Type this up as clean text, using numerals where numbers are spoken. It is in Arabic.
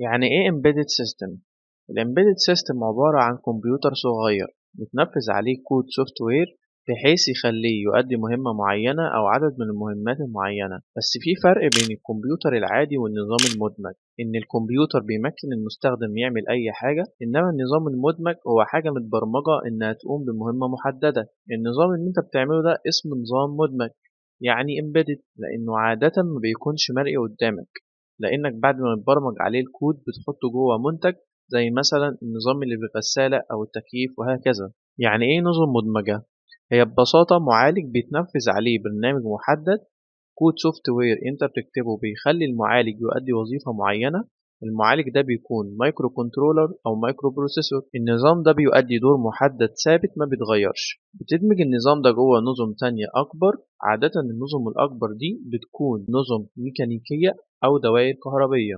يعني إيه Embedded System؟ الإمبيدد سيستم عبارة عن كمبيوتر صغير بتنفذ عليه كود سوفت وير بحيث يخليه يؤدي مهمة معينة أو عدد من المهمات المعينة. بس في فرق بين الكمبيوتر العادي والنظام المدمج، إن الكمبيوتر بيمكن المستخدم يعمل أي حاجة، إنما النظام المدمج هو حاجة متبرمجة إنها تقوم بمهمة محددة. النظام اللي أنت بتعمله ده اسمه نظام مدمج، يعني embedded، لأنه عادة ما بيكونش مرئي قدامك، لأنك بعد ما تبرمج عليه الكود بتحطه جوه منتج زي مثلا النظام اللي بالغسالة أو التكييف وهكذا. يعني إيه نظم مدمجة؟ هي ببساطة معالج بيتنفذ عليه برنامج محدد، كود سوفت وير أنت بتكتبه بيخلي المعالج يؤدي وظيفة معينة. المعالج ده بيكون مايكرو كنترولر أو مايكرو بروسيسور. النظام ده بيؤدي دور محدد ثابت ما بيتغيرش. بتدمج النظام ده جوه نظم تانية أكبر. عادة النظم الأكبر دي بتكون نظم ميكانيكية أو دوائر كهربية.